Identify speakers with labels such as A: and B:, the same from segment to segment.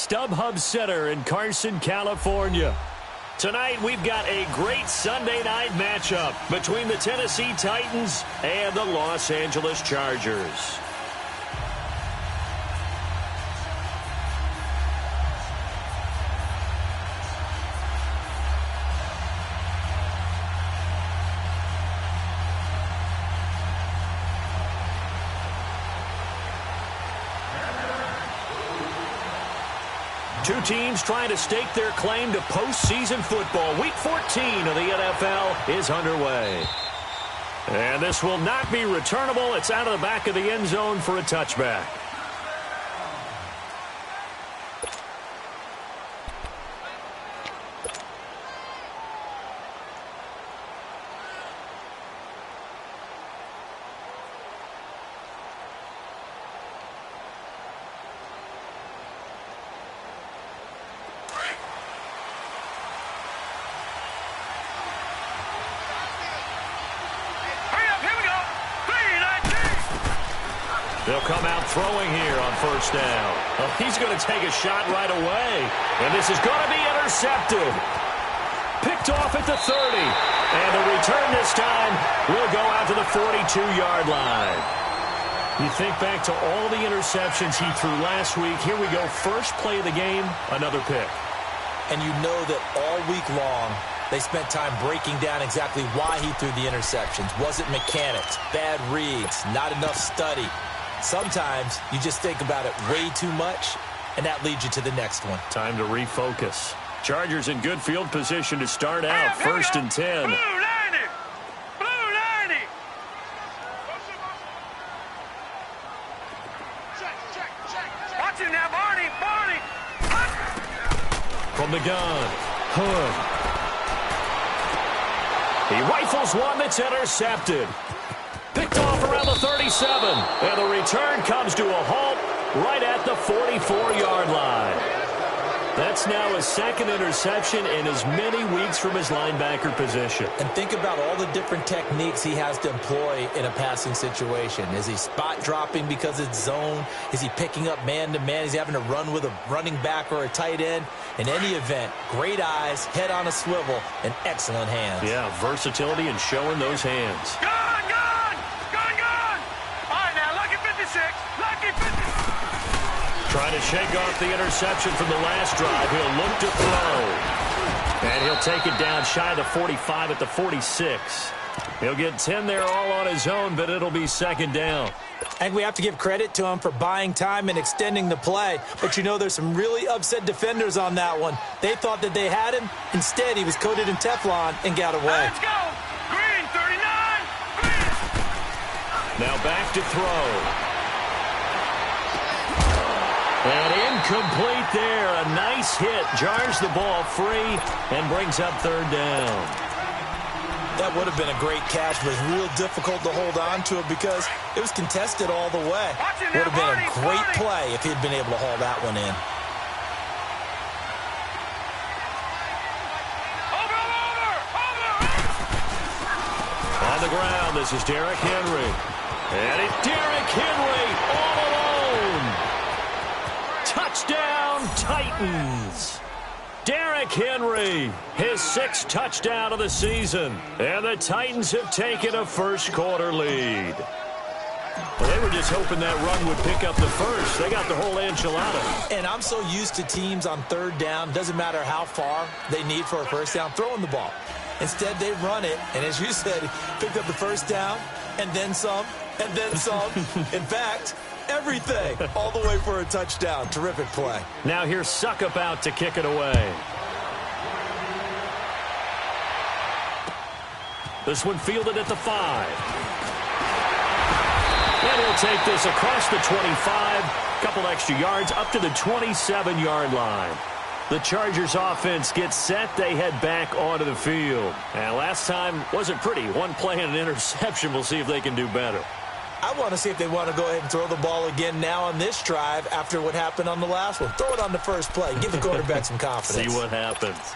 A: StubHub Center in Carson, California. Tonight, we've got a great Sunday night matchup between the Tennessee Titans and the Los Angeles Chargers. Two teams trying to stake their claim to postseason football. Week 14 of the NFL is underway. And this will not be returnable. It's out of the back of the end zone for a touchback. They'll come out throwing here on first down. Well, he's going to take a shot right away. And this is going to be intercepted. Picked off at the 30. And the return this time will go out to the 42-yard line. You think back to all the interceptions he threw last week. Here we go. First play of the game, another pick.
B: And you know that all week long, they spent time breaking down exactly why he threw the interceptions. Was it mechanics, bad reads, not enough study? Sometimes you just think about it way too much, and that leads you to the next one.
A: Time to refocus. Chargers in good field position to start out. First and 10.
C: Blue 90! Blue 90! Check. Watch him now, Barney!
A: From the gun, Hood. He rifles one that's intercepted. Picked off around the 37. And the return comes to a halt right at the 44-yard line. That's now his second interception in as many weeks from his linebacker position.
B: And think about all the different techniques he has to employ in a passing situation. Is he spot dropping because it's zone? Is he picking up man-to-man? Is he having to run with a running back or a tight end? In any event, great eyes, head on a swivel, and excellent hands.
A: Yeah, versatility and showing those hands.
C: Gone! All right, now, lucky 56. Lucky 56.
A: Trying to shake off the interception from the last drive. He'll look to throw. And he'll take it down shy of the 45 at the 46. He'll get 10 there all on his own, but it'll be second down.
B: I think we have to give credit to him for buying time and extending the play. But you know there's some really upset defenders on that one. They thought that they had him. Instead, he was coated in Teflon and got away.
C: Let's go. Green, 39. Green.
A: Now back to throw. And incomplete there. A nice hit. Jars the ball free and brings up third down.
B: That would have been a great catch, but it's real difficult to hold on to it because it was contested all the way. Would have been a great play if he'd been able to haul that one in.
A: On the ground, this is Derrick Henry. And it's Derrick Henry all alone. Touchdown, Titans. Derrick Henry, his sixth touchdown of the season. And the Titans have taken a first-quarter lead. Well, they were just hoping that run would pick up the first. They got the whole enchilada.
B: And I'm so used to teams on third down, doesn't matter how far they need for a first down, throwing the ball. Instead, they run it, and as you said, picked up the first down, and then some, and then some. In fact, everything, all the way for a touchdown. Terrific play.
A: Now here's Suckup out to kick it away. This one fielded at the 5. And he'll take this across the 25. Couple extra yards up to the 27-yard line. The Chargers offense gets set. They head back onto the field. And last time wasn't pretty. One play and an interception. We'll see if they can do better.
B: I want to see if they want to go ahead and throw the ball again now on this drive after what happened on the last one. Throw it on the first play. Give the quarterback some confidence.
A: See what happens.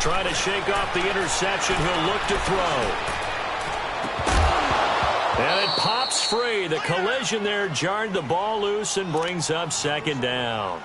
A: Trying to shake off the interception. He'll look to throw. And it pops free. The collision there jarred the ball loose and brings up second down.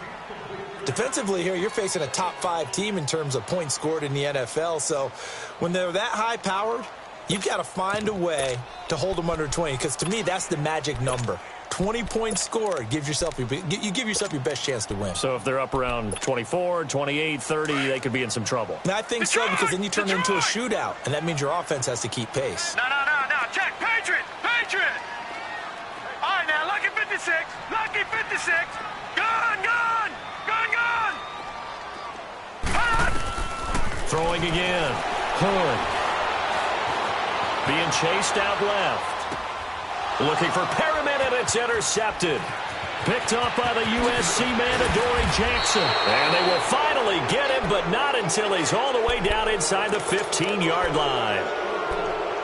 B: Defensively here, you're facing a top-5 team in terms of points scored in the NFL. So when they're that high-powered, you've got to find a way to hold them under 20. Because to me, that's the magic number. 20 points scored, you give yourself your best chance to win.
A: So if they're up around 24, 28, 30, they could be in some trouble.
B: And I think so, because then you turn it into a shootout, and that means your offense has to keep pace.
C: No. Check. Patriot. All right, now, lucky 56. Lucky 56. Gun.
A: Throwing again. Hood. Being chased out left. Looking for Perriman, and it's intercepted. Picked off by the USC man, Adoree Jackson. And they will finally get him, but not until he's all the way down inside the 15-yard line.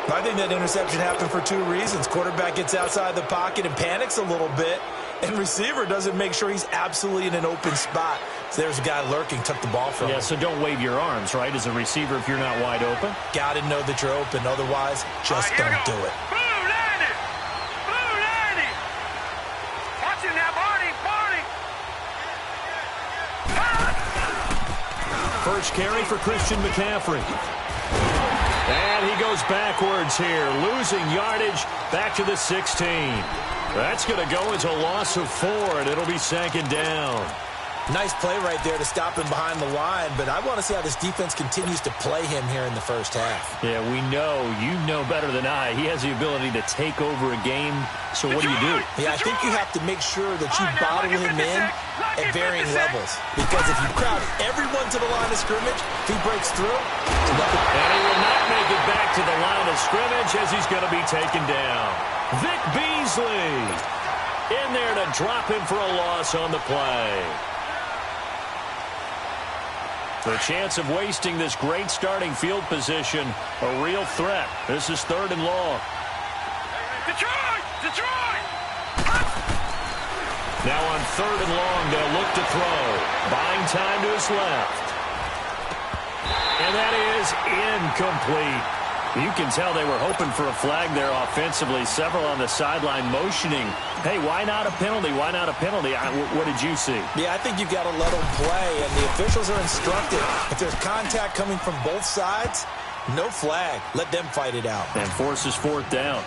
B: I think that interception happened for 2 reasons. Quarterback gets outside the pocket and panics a little bit, and receiver doesn't make sure he's absolutely in an open spot. So there's a guy lurking, took the ball from him.
A: Yeah, so don't wave your arms, right, as a receiver if you're not wide open.
B: Got to know that you're open. Otherwise, just don't do it.
C: Blue 90. Watch him now, Barney.
A: First carry for Christian McCaffrey. And he goes backwards here, losing yardage back to the 16. That's going to go as a loss of 4, and it'll be second down.
B: Nice play right there to stop him behind the line, but I want to see how this defense continues to play him here in the first half.
A: Yeah, you know better than I. He has the ability to take over a game, so what do?
B: Yeah, I think you have to make sure that you bottle him in at varying levels, because if you crowd everyone to the line of scrimmage, if he breaks through, it's nothing.
A: And he will not make it back to the line of scrimmage as he's going to be taken down. Vic Beasley in there to drop him for a loss on the play. The chance of wasting this great starting field position, a real threat. This is 3rd and long.
C: Detroit!
A: Now on 3rd and long, they'll look to throw. Buying time to his left. And that is incomplete. You can tell they were hoping for a flag there offensively. Several on the sideline motioning. Hey, why not a penalty? Why not a penalty? What did you see?
B: Yeah, I think you've got to let them play, and the officials are instructed. If there's contact coming from both sides, no flag. Let them fight it out.
A: And forces 4th down.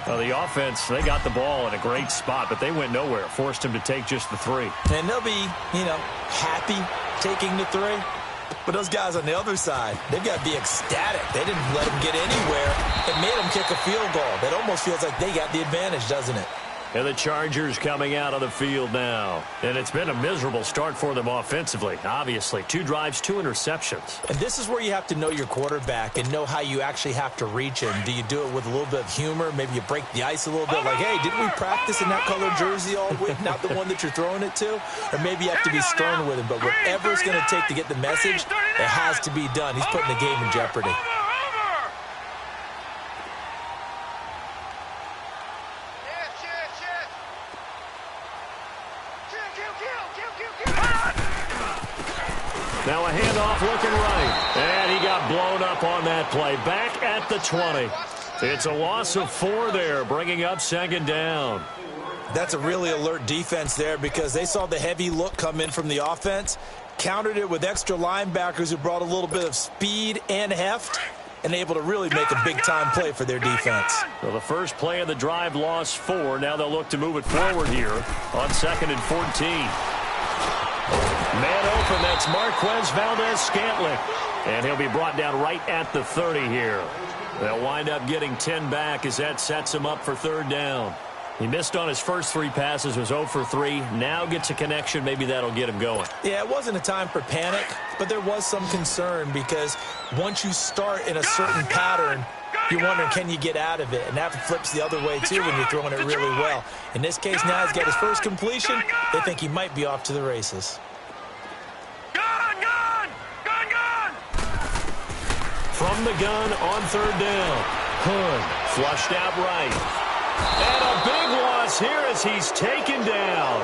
A: Well, the offense, they got the ball in a great spot, but they went nowhere. Forced him to take just the 3.
B: And they'll be, happy taking the 3. But those guys on the other side, they've got to be ecstatic. They didn't let them get anywhere. It made them kick a field goal. That almost feels like they got the advantage, doesn't it?
A: And the Chargers coming out of the field now. And it's been a miserable start for them offensively, obviously. 2 drives, 2 interceptions.
B: And this is where you have to know your quarterback and know how you actually have to reach him. Do you do it with a little bit of humor? Maybe you break the ice a little bit. Like, hey, didn't we practice in that color jersey all week? Not the one that you're throwing it to? Or maybe you have to be stern with him. But whatever it's going to take to get the message, it has to be done. He's putting the game in jeopardy.
A: Now a handoff looking right. And he got blown up on that play. Back at the 20. It's a loss of 4 there, bringing up second down.
B: That's a really alert defense there because they saw the heavy look come in from the offense, countered it with extra linebackers who brought a little bit of speed and heft, and able to really make a big-time play for their defense.
A: Well, the first play of the drive lost 4. Now they'll look to move it forward here on 2nd and 14. Man open, that's Marquez Valdez-Scantling. And he'll be brought down right at the 30 here. They'll wind up getting 10 back as that sets him up for 3rd down. He missed on his first 3 passes, was 0 for 3. Now gets a connection. Maybe that'll get him going.
B: Yeah, it wasn't a time for panic, but there was some concern because once you start in a certain pattern, you're wondering, can you get out of it? And that flips the other way, too, when you're throwing it really well. In this case, now he's got his first completion. They think he might be off to the races.
A: From the gun on 3rd down. Hood flushed out right. And a big loss here as he's taken down.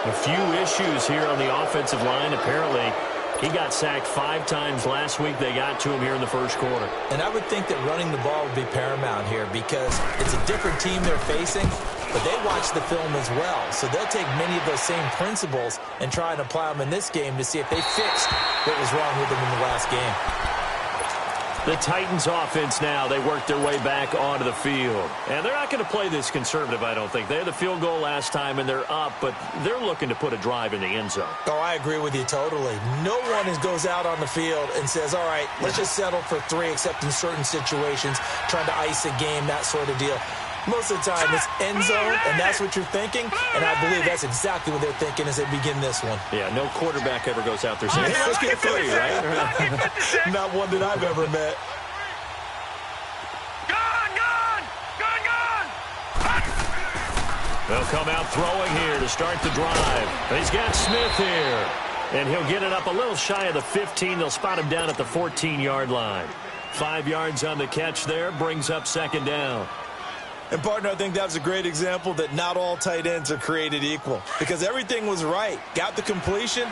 A: A few issues here on the offensive line. Apparently, He got sacked 5 times last week. They got to him here in the first quarter.
B: And I would think that running the ball would be paramount here because it's a different team they're facing, but they watch the film as well. So they'll take many of those same principles and try and apply them in this game to see if they fixed what was wrong with them in the last game.
A: The Titans offense now, they work their way back onto the field. And they're not going to play this conservative, I don't think. They had the field goal last time, and they're up, but they're looking to put a drive in the end zone.
B: Oh, I agree with you totally. No one goes out on the field and says, all right, let's just settle for 3, except in certain situations, trying to ice a game, that sort of deal. Most of the time, it's end zone, and that's what you're thinking, and I believe that's exactly what they're thinking as they begin this one.
A: Yeah, no quarterback ever goes out there saying, hey, let's get 3, right?
B: Not one that I've ever met.
A: They'll come out throwing here to start the drive. He's got Smith here, and he'll get it up a little shy of the 15. They'll spot him down at the 14-yard line. 5 yards on the catch there, brings up second down.
B: And, partner, I think that's a great example that not all tight ends are created equal because everything was right. Got the completion,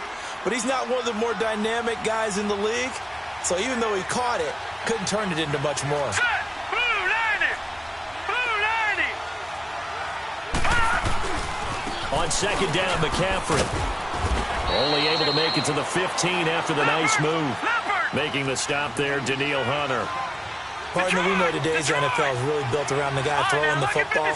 B: but he's not one of the more dynamic guys in the league. So even though he caught it, couldn't turn it into much more.
A: On second down, McCaffrey. Only able to make it to the 15 after the nice move. Making the stop there, Danielle Hunter.
B: Partner, we know today's NFL is really built around the guy throwing the football.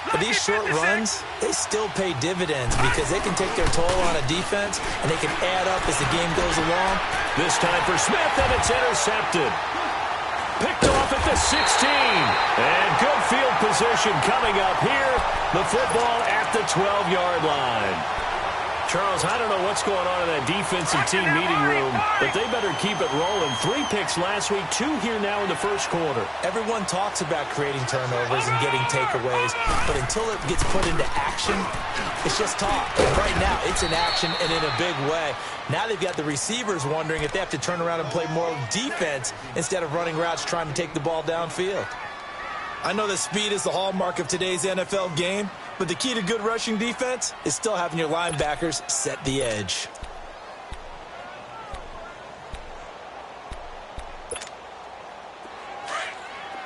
B: But these short runs, they still pay dividends because they can take their toll on a defense, and they can add up as the game goes along.
A: This time for Smith, and it's intercepted. Picked off at the 16. And good field position coming up here. The football at the 12-yard line. Charles, I don't know what's going on in that defensive team meeting room, but they better keep it rolling. 3 picks last week, 2 here now in the first quarter.
B: Everyone talks about creating turnovers and getting takeaways, but until it gets put into action, it's just talk. And right now, it's in action and in a big way. Now they've got the receivers wondering if they have to turn around and play more defense instead of running routes trying to take the ball downfield. I know that speed is the hallmark of today's NFL game, but the key to good rushing defense is still having your linebackers set the edge.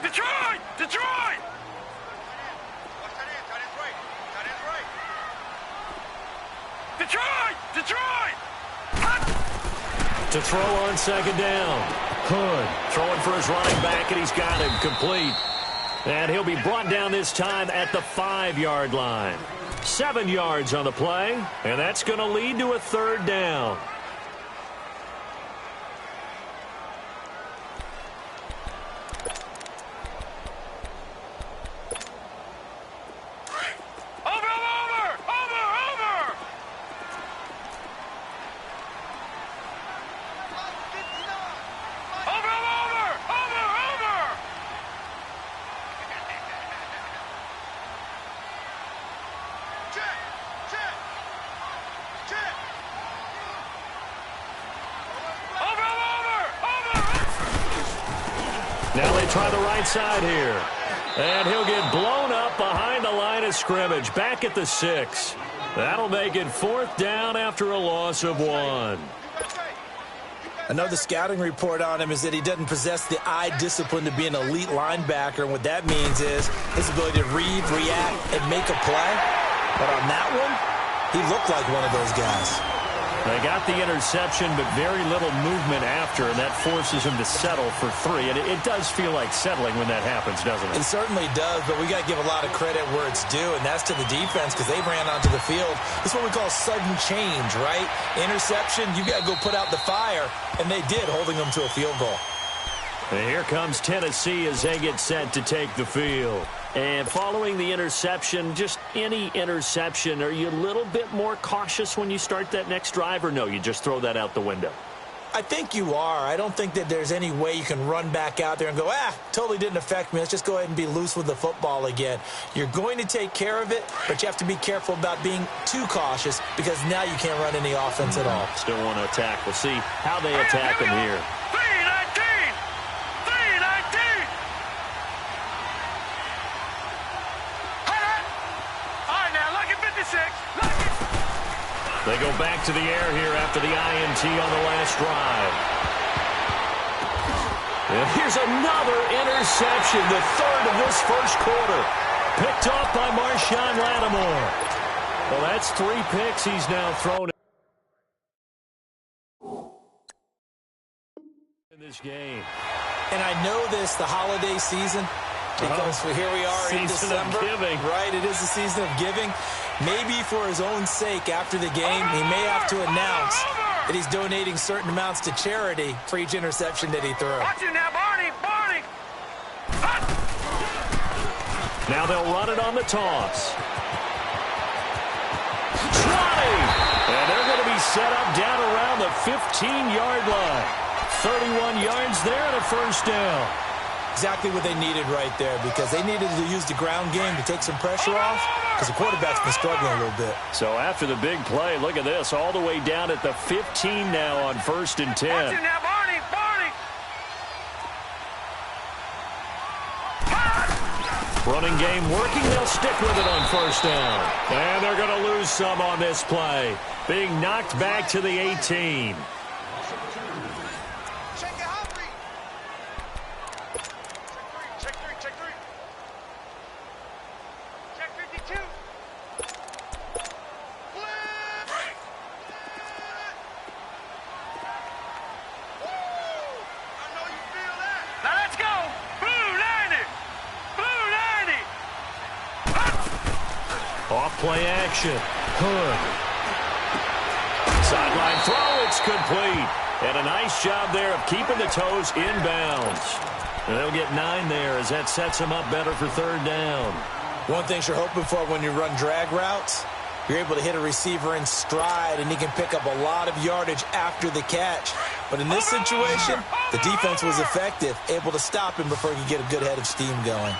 C: Detroit! Detroit! Detroit! Detroit!
A: To throw on second down. Hood throwing for his running back, and he's got him complete. And he'll be brought down this time at the 5-yard line. 7 yards on the play, and that's going to lead to a third down. Now they try the right side here. And he'll get blown up behind the line of scrimmage. Back at the 6. That'll make it 4th down after a loss of 1.
B: I know the scouting report on him is that he doesn't possess the eye discipline to be an elite linebacker. And what that means is his ability to read, react, and make a play. But on that one, he looked like one of those guys.
A: They got the interception, but very little movement after, and that forces him to settle for 3. And it does feel like settling when that happens, doesn't it?
B: It certainly does, but we got to give a lot of credit where it's due, and that's to the defense because they ran onto the field. It's what we call sudden change, right? Interception, you got to go put out the fire, and they did, holding them to a field goal.
A: And here comes Tennessee as they get set to take the field. And following the interception, just any interception, are you a little bit more cautious when you start that next drive, or no, you just throw that out the window?
B: I think you are. I don't think that there's any way you can run back out there and go, totally didn't affect me. Let's just go ahead and be loose with the football again. You're going to take care of it, but you have to be careful about being too cautious because now you can't run any offense at all.
A: Still want to attack. We'll see how they attack him here.
C: 3-19! All right, now, look at 56.
A: They go back to the air here after the INT on the last drive. And here's another interception, the third of this first quarter. Picked off by Marshawn Lattimore. Well, that's 3 picks he's now thrown in this game.
B: And I know this, the holiday season, because here we are in December.
A: Season of giving.
B: Right, it is the season of giving. Maybe for his own sake after the game, he may have to announce that he's donating certain amounts to charity for each interception that he threw.
C: Watch it now, Barney! Barney!
A: Now they'll run it on the toss. 20! And they're going to be set up down around the 15-yard line. 31 yards there and a first down.
B: Exactly what they needed right there, because they needed to use the ground game to take some pressure off, because the quarterback's been struggling a little bit.
A: So after the big play, look at this, all the way down at the 15 now on 1st and 10.
C: Watch it now, Barney! Barney!
A: Running game working, they'll stick with it on 1st down. And they're going to lose some on this play, being knocked back to the 18. Play action. Hood. Sideline throw. It's complete. And a nice job there of keeping the toes inbounds. And they'll get 9 there as that sets them up better for 3rd down.
B: One thing you're hoping for when you run drag routes, you're able to hit a receiver in stride, and he can pick up a lot of yardage after the catch. But in this situation, the defense was effective, able to stop him before he could get a good head of steam going.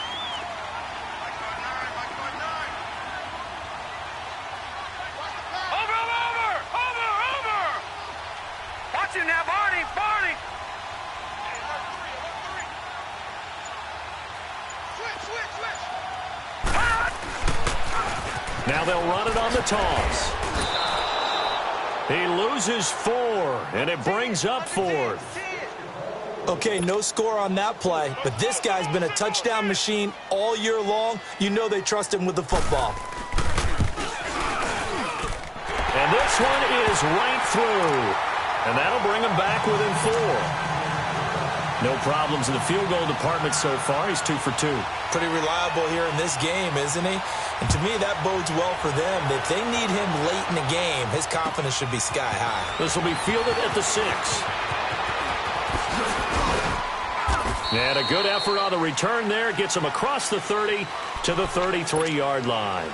A: Now they'll run it on the toss. He loses 4, and it brings up 4th.
B: Okay, no score on that play, but this guy's been a touchdown machine all year long. You know they trust him with the football.
A: And this one is right through, and that'll bring him back within 4. No problems in the field goal department so far. He's 2 for 2.
B: Pretty reliable here in this game, isn't he? And to me, that bodes well for them. If they need him late in the game, his confidence should be sky high.
A: This will be fielded at the 6. And a good effort on the return there. Gets him across the 30 to the 33-yard line.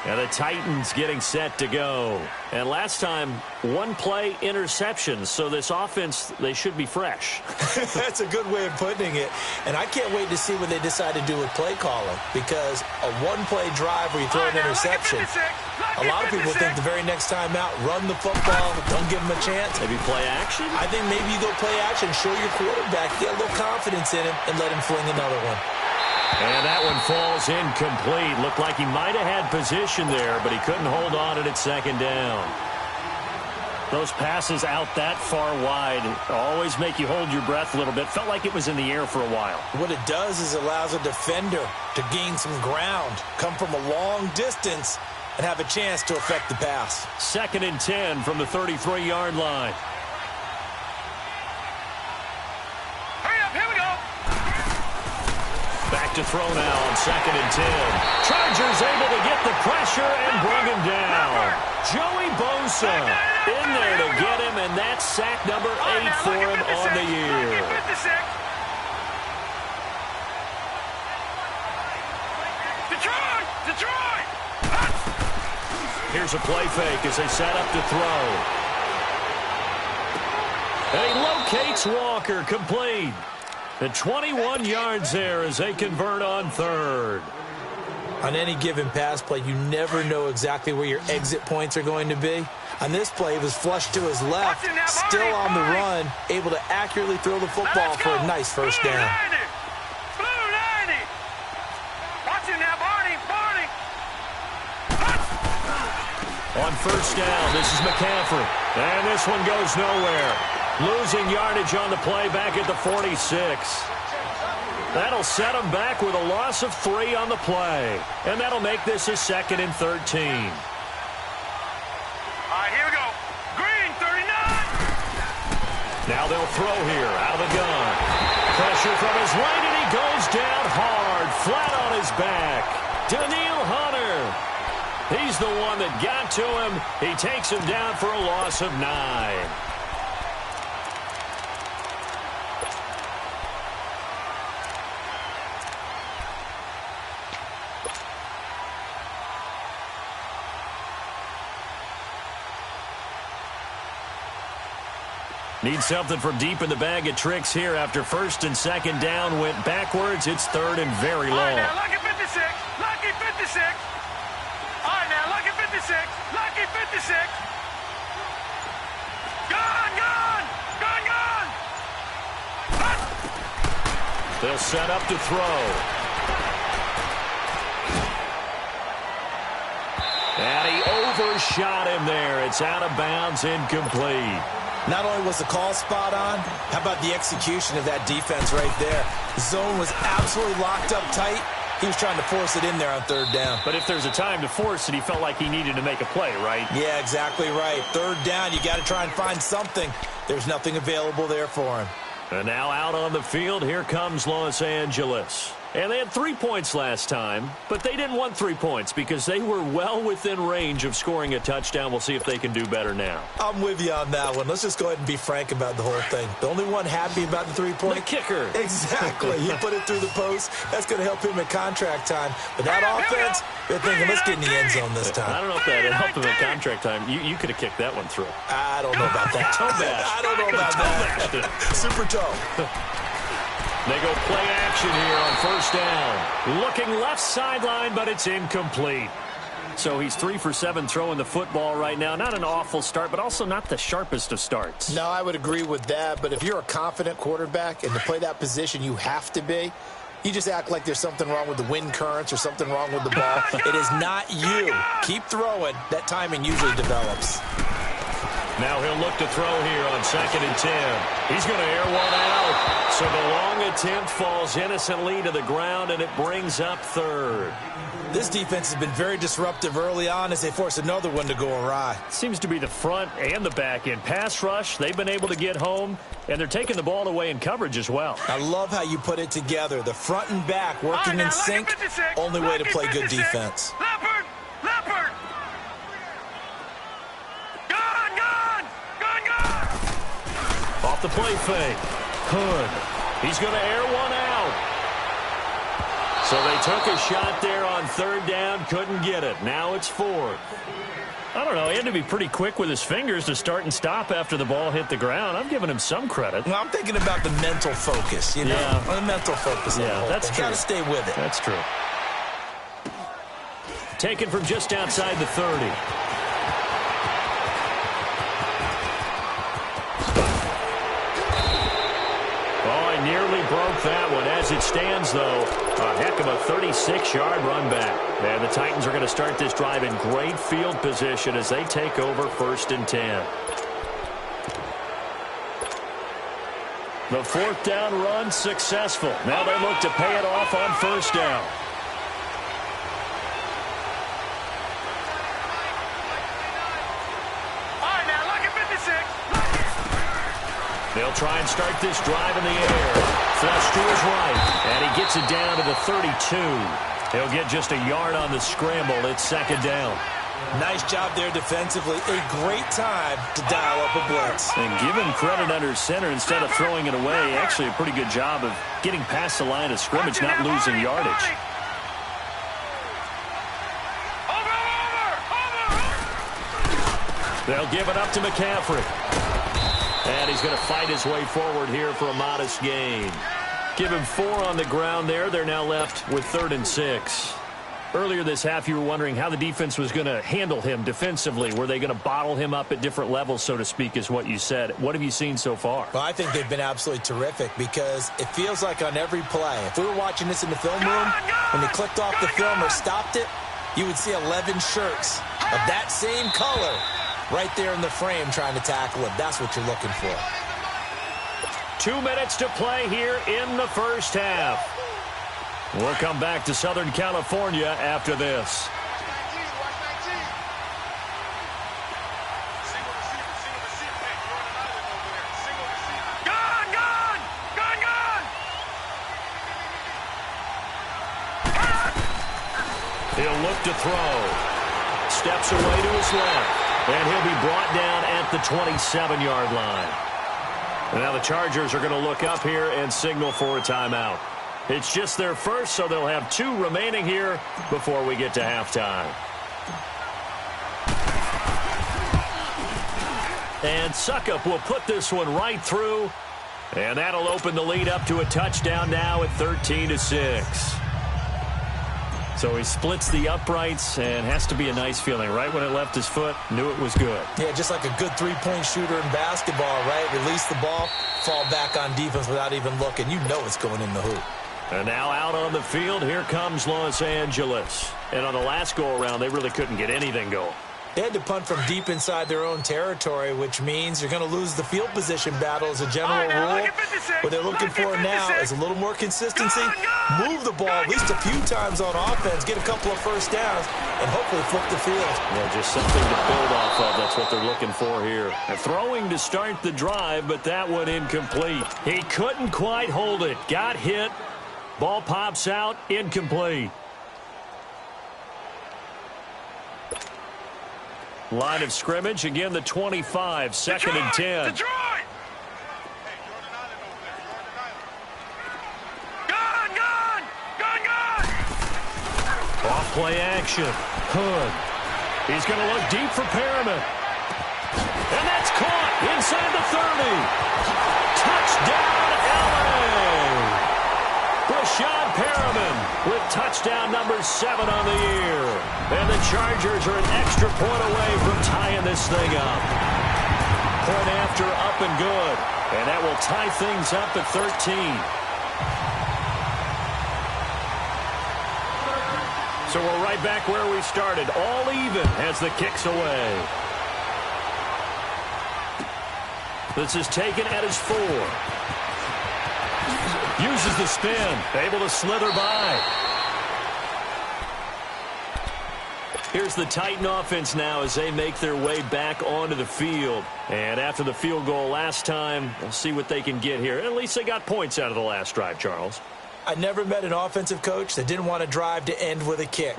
A: And the Titans getting set to go. And last time, 1-play interceptions. So this offense, they should be fresh.
B: That's a good way of putting it. And I can't wait to see what they decide to do with play calling. Because a 1-play drive where you throw an interception, a lot of people think the very next time out, run the football, don't give them a chance.
A: Maybe play action?
B: I think maybe you go play action, show your quarterback, get a little confidence in him, and let him fling another one.
A: And that one falls incomplete. Looked like he might have had position there, but he couldn't hold on at 2nd down. Those passes out that far wide always make you hold your breath a little bit. Felt like it was in the air for a while.
B: What it does is it allows a defender to gain some ground, come from a long distance, and have a chance to affect the pass.
A: 2nd and 10 from the 33-yard line. Back to throw now on 2nd and 10. Chargers able to get the pressure and bring him down. Joey Bosa in there to get him, and that's sack number 8 for him on the year.
C: Detroit!
A: Here's a play fake as they set up to throw. And he locates Walker, complete. And 21 yards there as they convert on 3rd.
B: On any given pass play, you never know exactly where your exit points are going to be. On this play, he was flushed to his left, still on the run, able to accurately throw the football for a nice first down.
A: On first down, this is McCaffrey. And this one goes nowhere. Losing yardage on the play back at the 46. That'll set him back with a loss of 3 on the play. And that'll make this a 2nd and 13.
C: All right, here we go. Green, 39.
A: Now they'll throw here out of the gun. Pressure from his right, and he goes down hard, flat on his back. Daniil Hunter. He's the one that got to him. He takes him down for a loss of 9. Need something from deep in the bag of tricks here after 1st and 2nd down went backwards. It's 3rd and very long.
C: All right, now, lucky 56. Lucky 56. All right, now, lucky 56. Lucky 56. Gone, gone. Gone, gone.
A: They'll set up to throw. And he overshot him there. It's out of bounds, incomplete.
B: Not only was the call spot on, how about the execution of that defense right there? The zone was absolutely locked up tight. He was trying to force it in there on 3rd down.
A: But if there's a time to force it, he felt like he needed to make a play, right?
B: Yeah, exactly right. 3rd down, you got to try and find something. There's nothing available there for him.
A: And now out on the field, here comes Los Angeles. And they had 3 points last time, but they didn't want 3 points because they were well within range of scoring a touchdown. We'll see if they can do better now.
B: I'm with you on that one. Let's just go ahead and be frank about the whole thing. The only one happy about the 3-point?
A: The kicker.
B: Exactly. He put it through the post. That's going to help him at contract time. But that offense, they're thinking, let's get in the end zone this time.
A: I don't know if that helped him at contract time. You could have kicked that one through.
B: I don't know about that.
A: Toe bash.
B: I don't know about that. Super toe.
A: They go play action here on 1st down. Looking left sideline, but it's incomplete. So he's 3 for 7 throwing the football right now. Not an awful start, but also not the sharpest of starts.
D: No, I would agree with that. But if you're a confident quarterback and to play that position, you have to be. You just act like there's something wrong with the wind currents or something wrong with the ball.
B: It is not you. Keep throwing. That timing usually develops.
A: Now he'll look to throw here on 2nd and 10. He's going to air one out. So the long attempt falls innocently to the ground, and it brings up 3rd.
B: This defense has been very disruptive early on as they force another one to go awry.
A: Seems to be the front and the back end. Pass rush, they've been able to get home, and they're taking the ball away in coverage as well.
B: I love how you put it together. The front and back working in sync. Only way to play good defense.
C: Leopard! Leopard! Gone, gone! Gone, gone!
A: Off the play fake. Hood. He's going to air one out. So they took a shot there on 3rd down, couldn't get it. Now it's 4th. I don't know, he had to be pretty quick with his fingers to start and stop after the ball hit the ground. I'm giving him some credit.
B: Well, I'm thinking about the mental focus, you know?
A: Yeah.
B: The mental focus.
A: Yeah, that's true.
B: Got to stay with it.
A: That's true. Taken from just outside the 30. Nearly broke that one. As it stands, though, a heck of a 36-yard run back. And the Titans are going to start this drive in great field position as they take over 1st and 10. The 4th down run successful. Now they look to pay it off on 1st down. They'll try and start this drive in the air. Flush to his right, and he gets it down to the 32. He'll get just a yard on the scramble. It's 2nd down.
B: Nice job there defensively. A great time to dial up a blitz.
A: And give him credit under center instead of throwing it away. Actually a pretty good job of getting past the line of scrimmage, not losing yardage. They'll give it up to McCaffrey. And he's going to fight his way forward here for a modest gain. Give him 4 on the ground there. They're now left with 3rd and 6. Earlier this half, you were wondering how the defense was going to handle him defensively. Were they going to bottle him up at different levels, so to speak, is what you said. What have you seen so far?
B: Well, I think they've been absolutely terrific because it feels like on every play, if we were watching this in the film room, when they clicked off the film or stopped it, you would see 11 shirts of that same color right there in the frame trying to tackle him. That's what you're looking for.
A: 2 minutes to play here in the first half. We'll come back to Southern California after this. He'll look to throw. Steps away to his left. And he'll be brought down at the 27-yard line. And now the Chargers are going to look up here and signal for a timeout. It's just their first, so they'll have 2 remaining here before we get to halftime. And Suckup will put this one right through. And that'll open the lead up to a touchdown now at 13-6. So he splits the uprights and has to be a nice feeling. Right when it left his foot, knew it was good.
B: Yeah, just like a good three-point shooter in basketball, right? Release the ball, fall back on defense without even looking. You know it's going in the hoop.
A: And now out on the field, here comes Los Angeles. And on the last go-around, they really couldn't get anything going.
B: They had to punt from deep inside their own territory, which means you're going to lose the field position battle as a general rule. What they're looking for now is a little more consistency. Move the ball at least a few times on offense, get a couple of first downs, and hopefully flip the field.
A: Yeah, just something to build off of. That's what they're looking for here. And throwing to start the drive, but that one incomplete. He couldn't quite hold it. Got hit. Ball pops out. Incomplete. Line of scrimmage, again the 25, second and 10.
C: Detroit! Gun!
A: Off play action. Hood. He's going to look deep for Perriman. And that's caught inside the 30. Touchdown, L.A. Brashad Perriman with touchdown number 7 on the year. And the Chargers are an extra point away from tying this thing up. Point after, up and good. And that will tie things up at 13. So we're right back where we started. All even as the kick's away. This is taken at his 4. Uses the spin. Able to slither by. Here's the Titan offense now as they make their way back onto the field. And after the field goal last time, we'll see what they can get here. At least they got points out of the last drive, Charles.
B: I never met an offensive coach that didn't want to drive to end with a kick.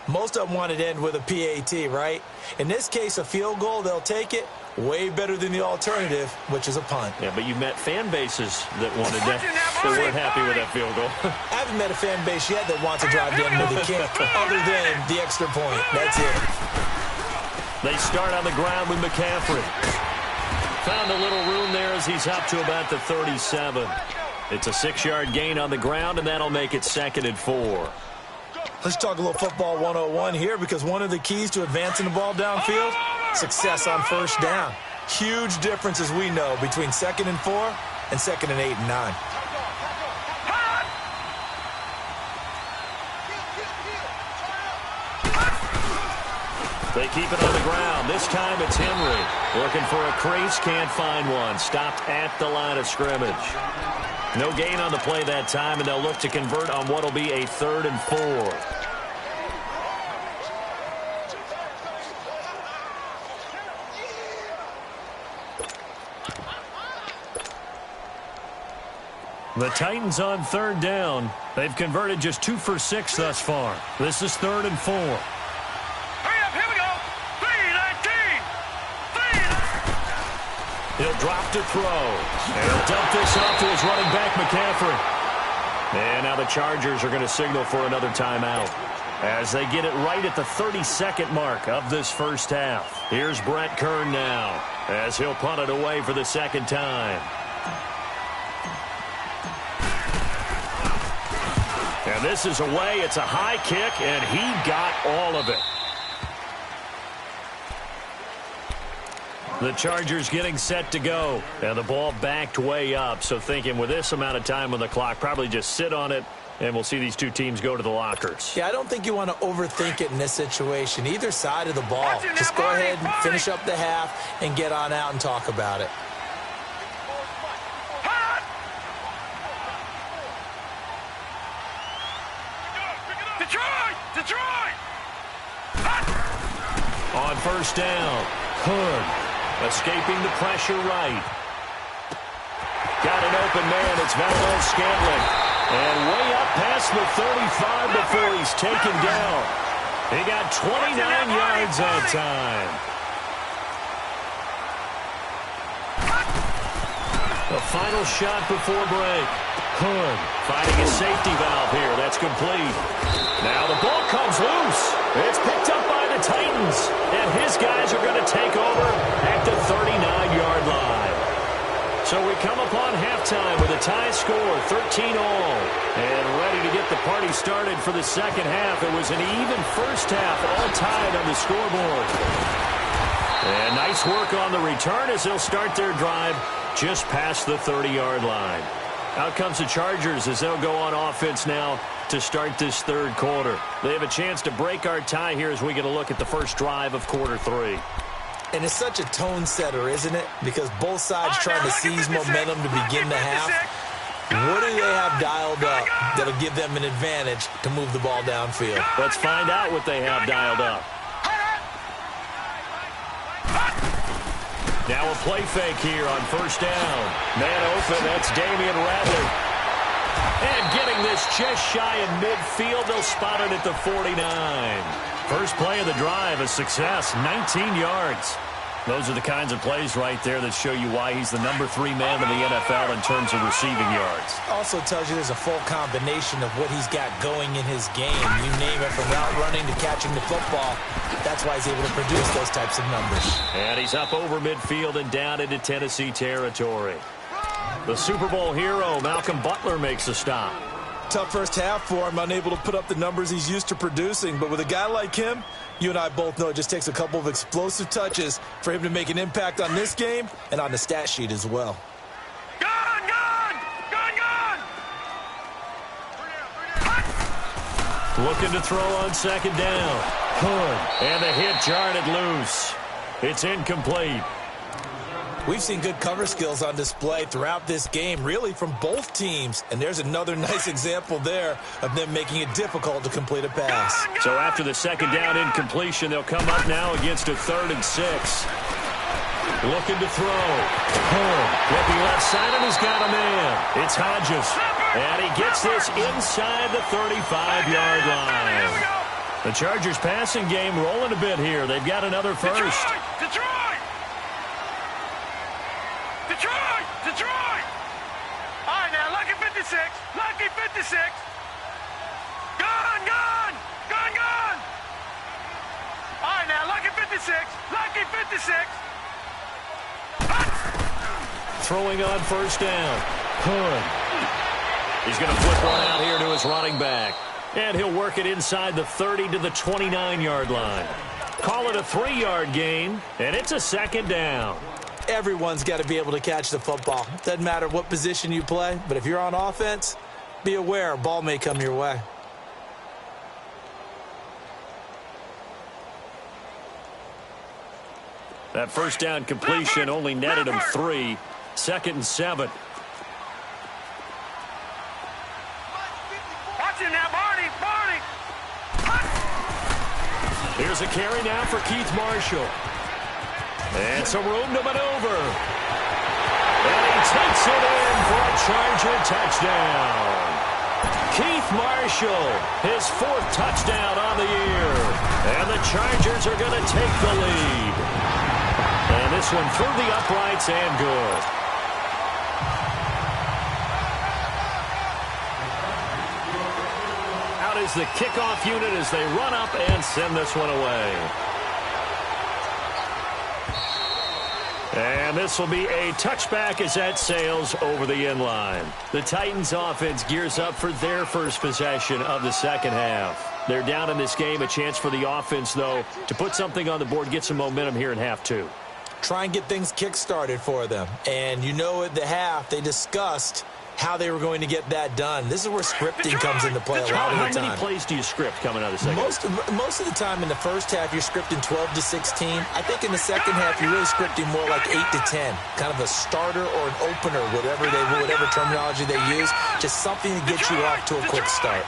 B: Most of them wanted to end with a PAT, right? In this case, a field goal, they'll take it. Way better than the alternative, which is a punt.
A: Yeah, but you met fan bases that wanted that, that weren't happy with that field goal.
B: I haven't met a fan base yet that wants to drive in with a kick other than the extra point. That's it.
A: They start on the ground with McCaffrey. Found a little room there as he's up to about the 37. It's a 6-yard gain on the ground, and that'll make it 2nd and 4.
B: Let's talk a little football 101 here, because one of the keys to advancing the ball downfield, success on first down. Huge difference, as we know, between 2nd and 4 and 2nd and 8 and 9.
A: They keep it on the ground. This time it's Henry. Looking for a crease, can't find one. Stopped at the line of scrimmage. No gain on the play that time, and they'll look to convert on what will be a 3rd and 4. The Titans on 3rd down. They've converted just 2 for 6 thus far. This is 3rd and 4.
C: Hurry up, here we go. 3-19.
A: He'll drop to throw. And he'll dump this off to his running back, McCaffrey. And now the Chargers are going to signal for another timeout as they get it right at the 32nd mark of this first half. Here's Brett Kern now as he'll punt it away for the 2nd time. And this is away. It's a high kick, and he got all of it. The Chargers getting set to go. And the ball backed way up. So thinking with this amount of time on the clock, probably just sit on it And we'll see these two teams go to the lockers.
B: Yeah, I don't think you want to overthink it in this situation. Either side of the ball. Just go ahead and finish up the half and get on out and talk about it.
C: Detroit!
A: On first down, Hood escaping the pressure right. Got an open man. It's Valdes-Scantling. And way up past the 35 before he's taken down. He got 29 yards that time. The final shot before break. Hood finding a safety valve here. That's complete. Now the ball comes loose. It's picked up by the Titans. And his guys are going to take over at the 39-yard line. So we come upon halftime with a tie score, 13-all. And ready to get the party started for the second half. It was an even first half, all tied on the scoreboard. And nice work on the return as they'll start their drive just past the 30-yard line. Out comes the Chargers as they'll go on offense now to start this third quarter. They have a chance to break our tie here as we get a look at the first drive of quarter three.
B: And it's such a tone setter, isn't it? Because both sides trying to seize momentum to begin the half. What do they have dialed up that'll give them an advantage to move the ball downfield?
A: Let's find out what they have dialed up. Now a play fake here on first down. Man open, that's Damian Rattler. And getting this just shy of midfield, they'll spot it at the 49. First play of the drive, a success, 19 yards. Those are the kinds of plays right there that show you why he's the number 3 man in the NFL in terms of receiving yards.
B: Also tells you there's a full combination of what he's got going in his game. You name it, from route running to catching the football. That's why he's able to produce those types of numbers.
A: And he's up over midfield and down into Tennessee territory. The Super Bowl hero, Malcolm Butler, makes a stop.
B: Tough first half for him, unable to put up the numbers he's used to producing. But with a guy like him, you and I both know it just takes a couple of explosive touches for him to make an impact on this game and on the stat sheet as well.
C: Gone!
A: Looking to throw on second down. Hood. And the hit jarred loose. It's incomplete.
B: We've seen good cover skills on display throughout this game, really from both teams. And there's another nice example there of them making it difficult to complete a pass.
A: So after the second down incompletion, they'll come up now against a 3rd and 6. Looking to throw. Flipping left side, and he's got a man. It's Hodges. And he gets this inside the 35-yard line. The Chargers passing game rolling a bit here. They've got another first.
C: Detroit! All right, now, lucky 56. Lucky 56. Gone! All right, now, lucky 56. Lucky 56.
A: Throwing on first down. Hood. He's going to flip one out here to his running back. And he'll work it inside the 30 to the 29-yard line. Call it a 3-yard gain, and it's a second down.
B: Everyone's got to be able to catch the football. Doesn't matter what position you play, but if you're on offense, be aware a ball may come your way.
A: That first down completion only netted him 3. 2nd and 7.
C: Watch it now, Barney!
A: Here's a carry now for Keith Marshall. And some room to maneuver. And he takes it in for a Charger touchdown. Keith Marshall, his 4th touchdown on the year. And the Chargers are going to take the lead. And this one through the uprights and good. Out is the kickoff unit as they run up and send this one away. And this will be a touchback as that sails over the end line. The Titans offense gears up for their first possession of the second half. They're down in this game. A chance for the offense, though, to put something on the board, get some momentum here in half 2.
B: Try and get things kick-started for them. And you know at the half they discussed how they were going to get that done. This is where scripting comes into play a lot of the time.
A: How many plays do you script coming out of the second?
B: Most of the time in the first half, you're scripting 12 to 16. I think in the second half, you're really scripting more like 8 to 10. Kind of a starter or an opener, whatever terminology they use. Just something to get you off to a quick start.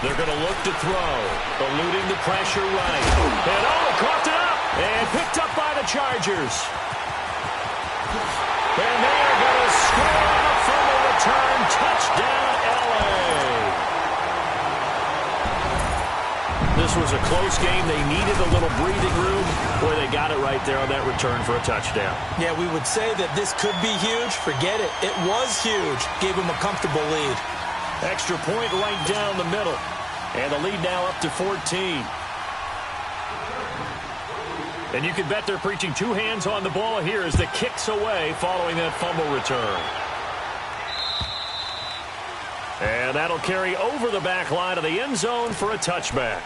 A: They're going to look to throw, eluding the pressure right. And coughed it up and picked up by the Chargers. And they're going to score on a fumble return. Touchdown, L.A. This was a close game. They needed a little breathing room. Boy, they got it right there on that return for a touchdown.
B: Yeah, we would say that this could be huge. Forget it. It was huge. Gave them a comfortable lead.
A: Extra point right down the middle. And the lead now up to 14. And you can bet they're preaching two hands on the ball here as the kick's away following that fumble return. And that'll carry over the back line of the end zone for a touchback.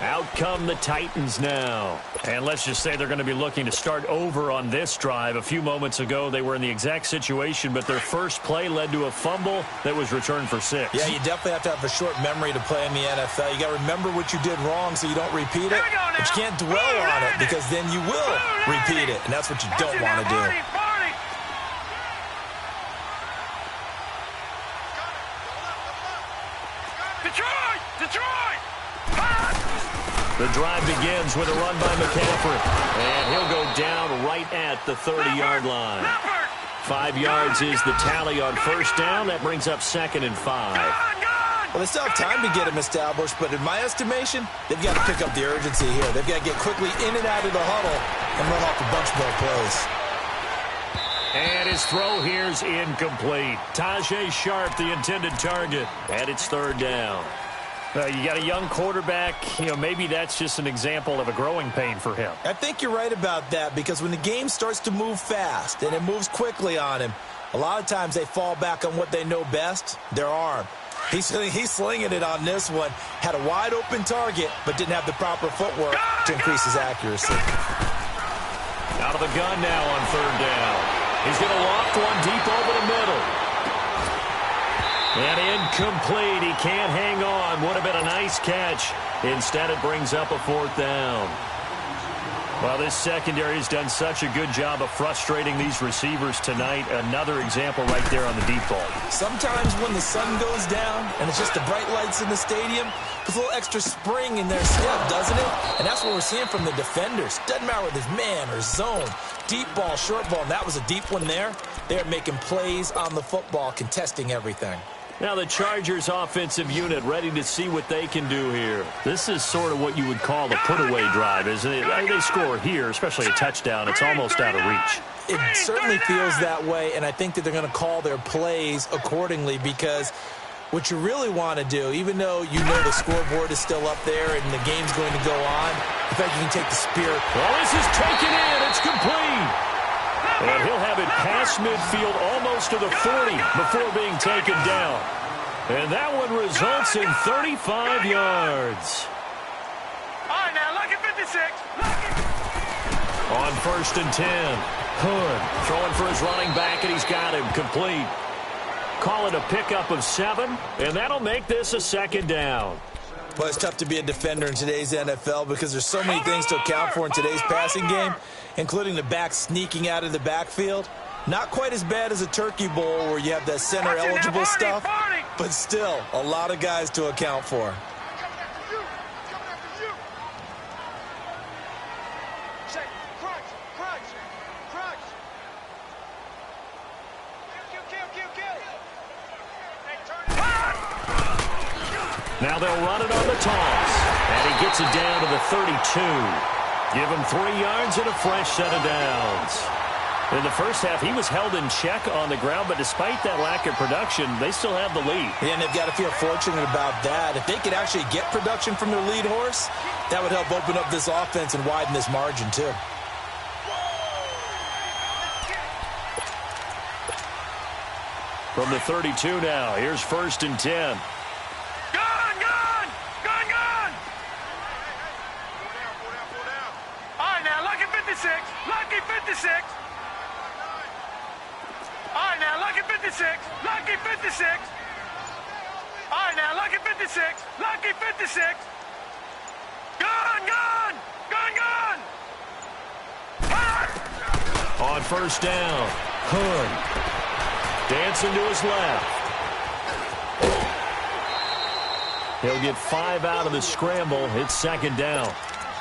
A: Out come the Titans now. And let's just say they're going to be looking to start over on this drive. A few moments ago, they were in the exact situation, but their first play led to a fumble that was returned for 6.
B: Yeah, you definitely have to have a short memory to play in the NFL. You got to remember what you did wrong so you don't repeat it. But you can't dwell on it because then you will repeat it, and that's what you don't want to do.
C: Detroit!
A: The drive begins with a run by McCaffrey. And he'll go down right at the 30-yard line. 5 yards is the tally on first down. That brings up 2nd and 5.
B: Well, they still have time to get him established, but in my estimation, they've got to pick up the urgency here. They've got to get quickly in and out of the huddle and run off a bunch more plays.
A: And his throw here's incomplete. Tajay Sharp, the intended target, and it's 3rd down. You got a young quarterback. Maybe that's just an example of a growing pain for him.
B: I think you're right about that because when the game starts to move fast and it moves quickly on him, a lot of times they fall back on what they know best, their arm. He's slinging it on this one. Had a wide open target, but didn't have the proper footwork to increase his accuracy.
A: Out of the gun now on 3rd down. He's going to loft one deep over the middle. And incomplete. He can't hang on. Would have been a nice catch. Instead, it brings up a 4th down. Well, this secondary has done such a good job of frustrating these receivers tonight. Another example right there on the deep ball.
B: Sometimes when the sun goes down and it's just the bright lights in the stadium, there's a little extra spring in their step, doesn't it? And that's what we're seeing from the defenders. Doesn't matter whether it's man or zone, deep ball, short ball, and that was a deep one there. They're making plays on the football, contesting everything.
A: Now the Chargers offensive unit ready to see what they can do here. This is sort of what you would call the put-away drive, isn't it? They score here, especially a touchdown. It's almost out of reach.
B: It certainly feels that way, and I think that they're going to call their plays accordingly because what you really want to do, even though you know the scoreboard is still up there and the game's going to go on, in fact, you can take the spirit.
A: Well, this is taken in. It's complete. And he'll have it past midfield almost to the 40 before being taken down. And that one results in 35 yards.
C: All right, now, lucky 56.
A: On 1st and 10, Hood throwing for his running back, and he's got him complete. Call it a pickup of 7, and that'll make this a 2nd down.
B: Well, it's tough to be a defender in today's NFL because there's so many things to account for in today's passing game, including the back sneaking out of the backfield. Not quite as bad as a turkey bowl where you have that center-eligible stuff, but still a lot of guys to account for.
A: Now they'll run it on the toss. And he gets it down to the 32. Give him 3 yards and a fresh set of downs. In the first half, he was held in check on the ground, but despite that lack of production, they still have the lead.
B: Yeah, and they've got to feel fortunate about that. If they could actually get production from their lead horse, that would help open up this offense and widen this margin, too.
A: From the 32 now, here's 1st and 10.
C: Lucky 56. 56. Lucky 56. All right, now, lucky 56. Lucky 56. Gun, gun. Gun, gun.
A: On first down, Hood dancing to his left. He'll get 5 out of the scramble. It's second down.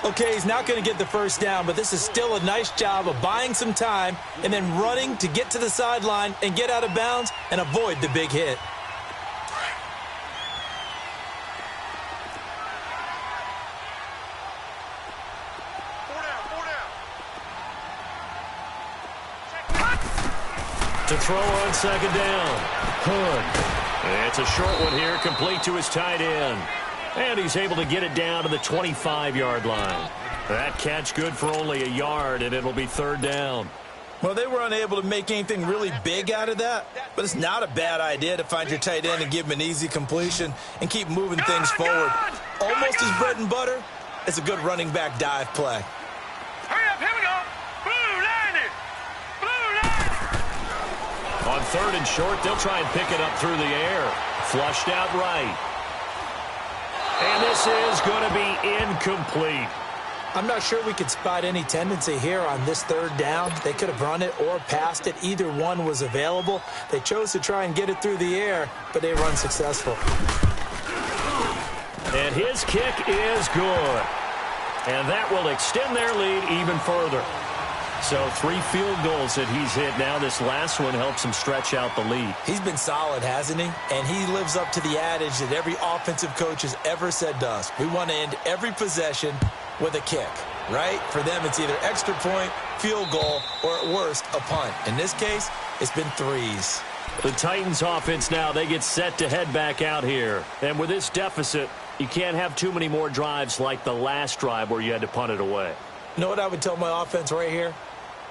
B: Okay, he's not going to get the first down, but this is still a nice job of buying some time and then running to get to the sideline and get out of bounds and avoid the big hit.
A: To throw on second down, Hood. It's a short one here, complete to his tight end. And he's able to get it down to the 25-yard line. That catch good for only a yard, and it'll be third down.
B: Well, they were unable to make anything really big out of that, but it's not a bad idea to find your tight end and give him an easy completion and keep moving things forward. Almost his bread and butter. It's a good running back dive play.
C: Hurry up, here we go. Blue line it. Blue line.
A: On third and short, they'll try and pick it up through the air. Flushed out right. And this is going to be incomplete.
B: I'm not sure we could spot any tendency here on this third down. They could have run it or passed it. Either one was available. They chose to try and get it through the air, but they were unsuccessful.
A: And his kick is good. And that will extend their lead even further. So 3 field goals that he's hit now. This last one helps him stretch out the lead.
B: He's been solid, hasn't he? And he lives up to the adage that every offensive coach has ever said to us. We want to end every possession with a kick, right? For them, it's either extra point, field goal, or at worst, a punt. In this case, it's been 3s.
A: The Titans offense now, they get set to head back out here. And with this deficit, you can't have too many more drives like the last drive where you had to punt it away.
B: You know what I would tell my offense right here?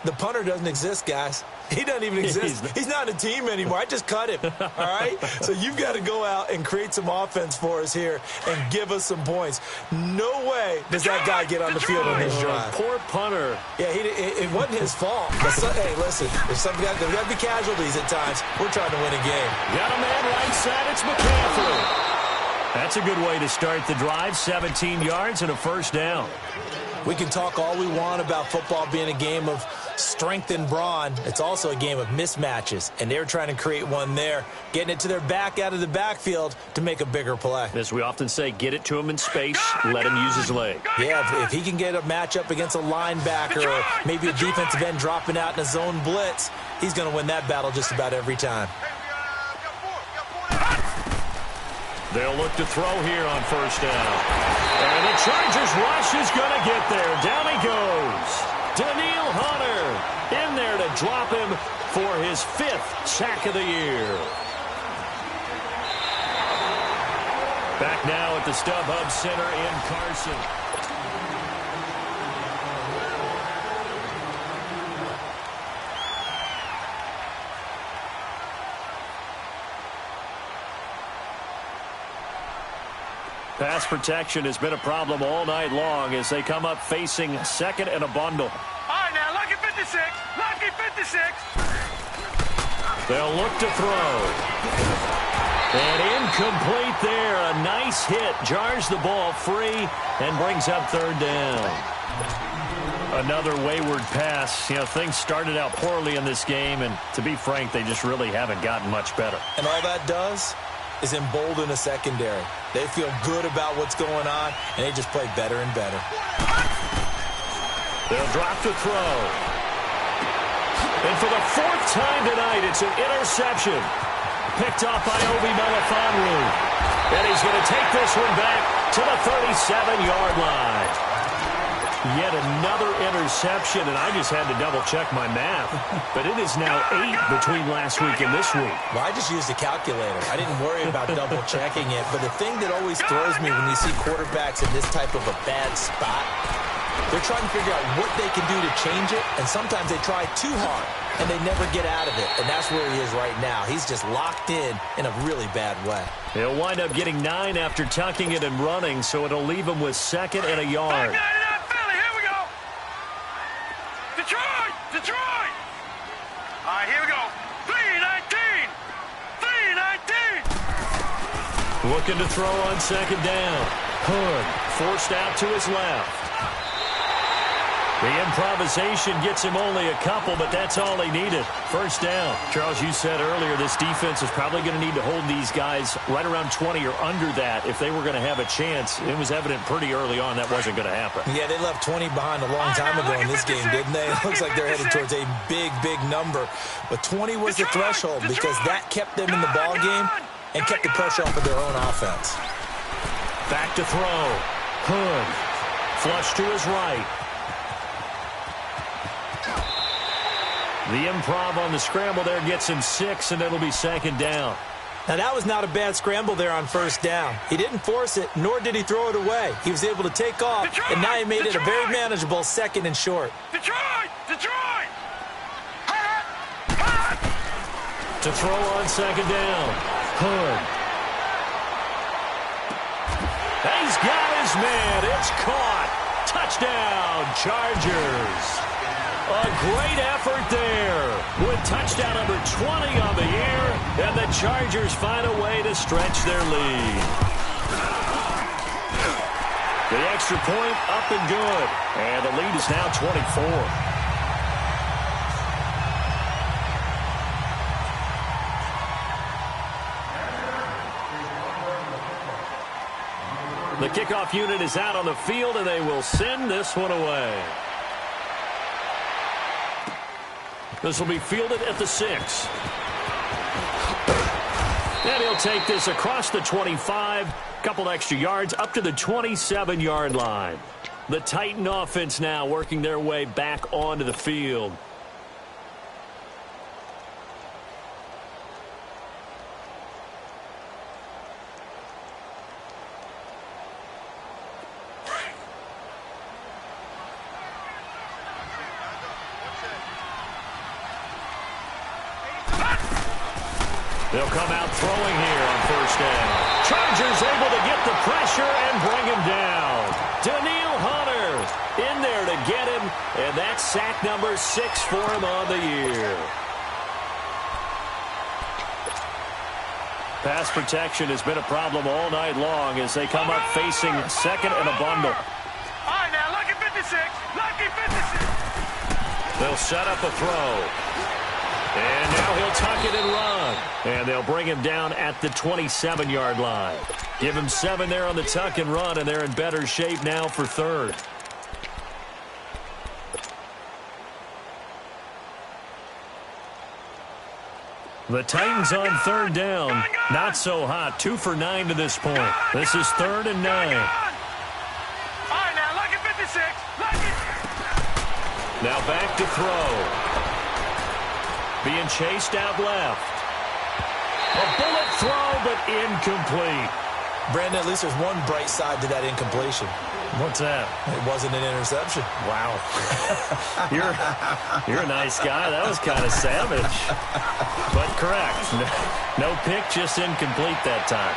B: The punter doesn't exist, guys. He doesn't even exist. He's not a team anymore. I just cut him, all right? So you've got to go out and create some offense for us here and give us some points. No way does that guy get on the field on this drive.
A: Poor punter.
B: Yeah, it wasn't his fault. But hey, listen, there's got to be casualties at times. We're trying to win a game.
A: Got a man right side. It's McCaffrey. That's a good way to start the drive. 17 yards and a first down.
B: We can talk all we want about football being a game of strength and brawn. It's also a game of mismatches, and they're trying to create one there, getting it to their back out of the backfield to make a bigger play.
A: As we often say, get it to him in space, let him use his leg.
B: Yeah, if he can get a matchup against a linebacker or maybe a defensive end dropping out in a zone blitz, he's going to win that battle just about every time.
A: They'll look to throw here on first down. And the Chargers rush is going to get there. Down he goes. Daniil Hunter in there to drop him for his 5th sack of the year. Back now at the StubHub Center in Carson. Pass protection has been a problem all night long as they come up facing second and a bundle.
C: All right, now, lucky 56. Lucky 56.
A: They'll look to throw. And incomplete there. A nice hit. Jars the ball free and brings up third down. Another wayward pass. You know, things started out poorly in this game, and to be frank, they just really haven't gotten much better.
B: And all that does is embolden a secondary. They feel good about what's going on, and they just play better and better.
A: They'll drop to throw. And for the 4th time tonight, it's an interception. Picked off by Obi Melifonwu. And he's going to take this one back to the 37-yard line. Yet another interception, and I just had to double-check my math. But it is now 8 between last week and this week.
B: Well, I just used a calculator. I didn't worry about double-checking it. But the thing that always throws me when you see quarterbacks in this type of a bad spot, they're trying to figure out what they can do to change it, and sometimes they try too hard, and they never get out of it. And that's where he is right now. He's just locked in a really bad way.
A: He'll wind up getting 9 after tucking it and running, so it'll leave him with 2nd and a yard.
C: Detroit! All right, here we go. 3-19.
A: Looking to throw on second down. Hood forced out to his left. The improvisation gets him only a couple, but that's all he needed. First down. Charles, you said earlier this defense is probably going to need to hold these guys right around 20 or under that if they were going to have a chance. It was evident pretty early on that wasn't going to happen.
B: Yeah, they left 20 behind a long time ago in this game, didn't they? It looks like they're headed towards a big, big number. But 20 was the threshold because that kept them in the ball game and kept the pressure off of their own offense.
A: Back to throw. Hood. Flush to his right. The improv on the scramble there gets him 6, and it'll be second down.
B: Now, that was not a bad scramble there on first down. He didn't force it, nor did he throw it away. He was able to take off, and now he made it a very manageable second and short.
C: Detroit! Detroit!
A: To throw on second down. Hood. He's got his man. It's caught. Touchdown, Chargers. A great effort there with touchdown number 20 on the year, and the Chargers find a way to stretch their lead. The extra point up and good, and the lead is now 24. The kickoff unit is out on the field, and they will send this one away. This will be fielded at the 6. And he'll take this across the 25, couple extra yards, up to the 27-yard line. The Titan offense now working their way back onto the field. They'll come out throwing here on first down. Chargers able to get the pressure and bring him down. Danielle Hunter in there to get him, and that's sack number 6 for him on the year. Pass protection has been a problem all night long as they come up facing second and a bundle.
C: All right, now, lucky 56. Lucky 56.
A: They'll set up a throw. And now he'll tuck it and run. And they'll bring him down at the 27-yard line. Give him 7 there on the tuck and run, and they're in better shape now for third. The Titans on third down. Not so hot. 2 for 9 to this point. This is 3rd and 9.
C: All right, now, lucky 56. Lucky.
A: Now back to throw. Being chased out left. A bullet throw, but incomplete.
B: Brandon, at least there's one bright side to that incompletion.
A: What's that?
B: It wasn't an interception.
A: Wow. You're a nice guy. That was kind of savage. But correct. No pick, just incomplete that time.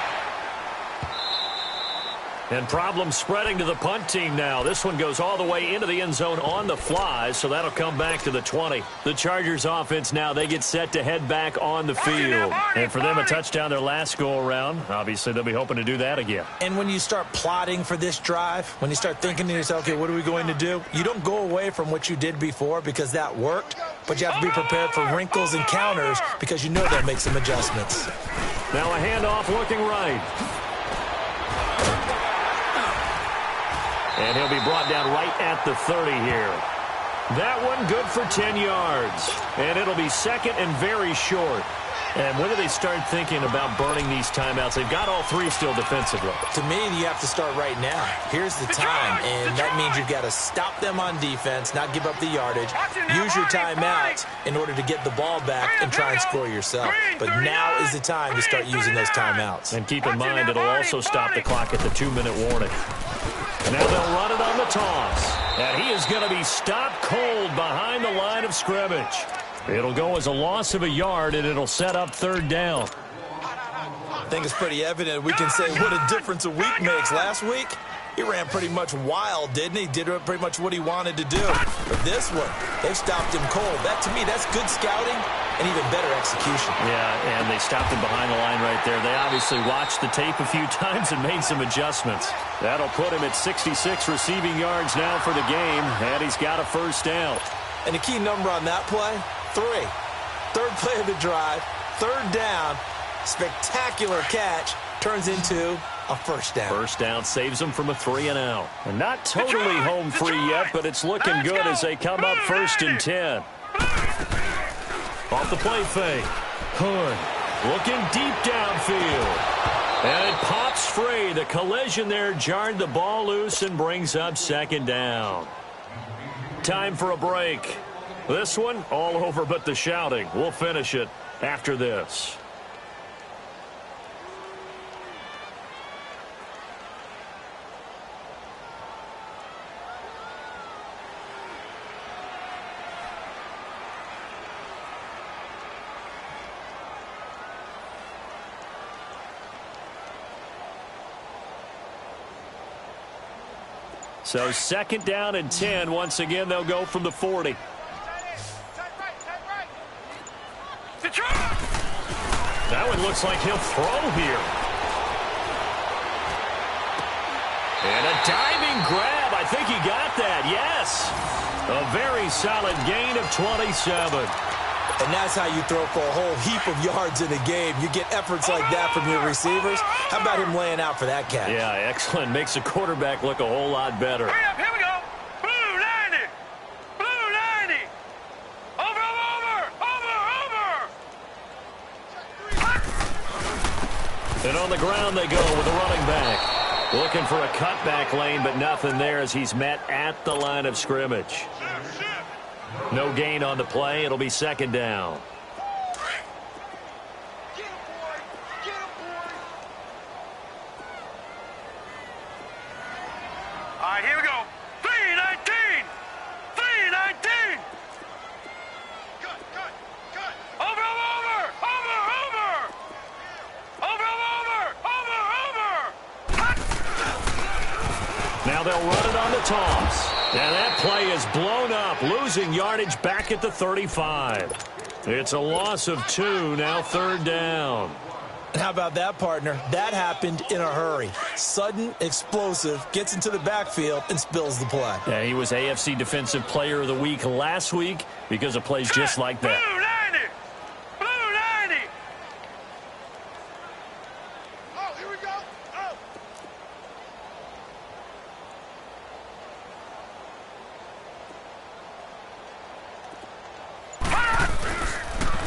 A: And problems spreading to the punt team now. This one goes all the way into the end zone on the fly, so that'll come back to the 20. The Chargers offense now, they get set to head back on the field. And for them, a touchdown their last go-around. Obviously, they'll be hoping to do that again.
B: And when you start plotting for this drive, when you start thinking to yourself, okay, what are we going to do? You don't go away from what you did before because that worked, but you have to be prepared for wrinkles and counters because you know they'll make some adjustments.
A: Now a handoff looking right. And he'll be brought down right at the 30 here. That one good for 10 yards. And it'll be second and very short. And when do they start thinking about burning these timeouts? They've got all 3 still defensively.
B: To me, you have to start right now. Here's the time, and that means you've got to stop them on defense, not give up the yardage, use your timeouts in order to get the ball back and try and score yourself. But now is the time to start using those timeouts.
A: And keep in mind, it'll also stop the clock at the 2-minute warning. Now they'll run it on the toss. And he is going to be stopped cold behind the line of scrimmage. It'll go as a loss of a yard, and it'll set up third down.
B: I think it's pretty evident. We can say what a difference a week makes. Last week, he ran pretty much wild, didn't he? Did pretty much what he wanted to do. But this one, they stopped him cold. That, to me, that's good scouting and even better execution.
A: Yeah, and they stopped him behind the line right there. They obviously watched the tape a few times and made some adjustments. That'll put him at 66 receiving yards now for the game, and he's got a first down.
B: And the key number on that play, 3. Third play of the drive, third down, spectacular catch, turns into a first down.
A: First down saves them from a 3-and-out. And not totally home free yet, but it's looking good as they come up 1st and 10. Off the play fake. Hood looking deep downfield. And it pops free. The collision there jarred the ball loose and brings up 2nd down. Time for a break. This one all over but the shouting. We'll finish it after this. So 2nd down and 10. Once again, they'll go from the 40. That one looks like he'll throw here. And a diving grab. I think he got that. Yes. A very solid gain of 27.
B: And that's how you throw for a whole heap of yards in a game. You get efforts like that from your receivers. How about him laying out for that catch?
A: Yeah, excellent. Makes the quarterback look a whole lot better.
C: Hurry up, here we go. Blue 90. Blue 90. Over.
A: And on the ground they go with the running back. Looking for a cutback lane, but nothing there as he's met at the line of scrimmage. No gain on the play. It'll be 2nd down.
C: All right, here we go. 319. 319. Good. Over.
A: Now they'll run it on the toss. And that play is blown up, losing yardage back at the 35. It's a loss of 2, now 3rd down.
B: And how about that, partner? That happened in a hurry. Sudden, explosive, gets into the backfield, and spills the play.
A: Yeah, he was AFC Defensive Player of the Week last week because of plays just like that.
C: Blue 90. Oh, here we go.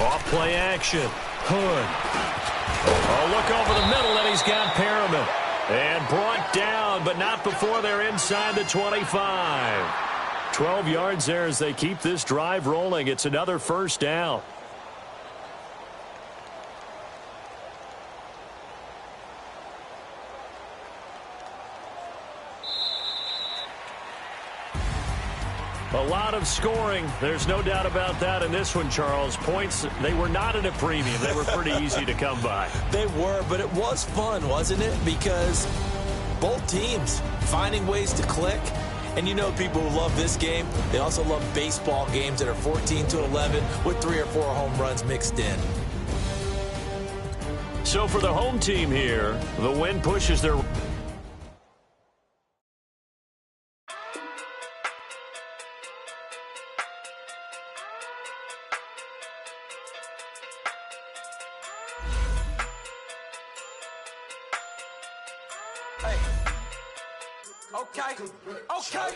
A: Off play action. Hood. Oh, look over the middle, and he's got Perriman. And brought down, but not before they're inside the 25. 12 yards there as they keep this drive rolling. It's another first down. A lot of scoring. There's no doubt about that in this one, Charles. Points, they were not at a premium. They were pretty easy to come by.
B: They were, but it was fun, wasn't it? Because both teams finding ways to click. And you know people who love this game, they also love baseball games that are 14-11 with 3 or 4 home runs mixed in.
A: So for the home team here, the win pushes their...
B: Okay.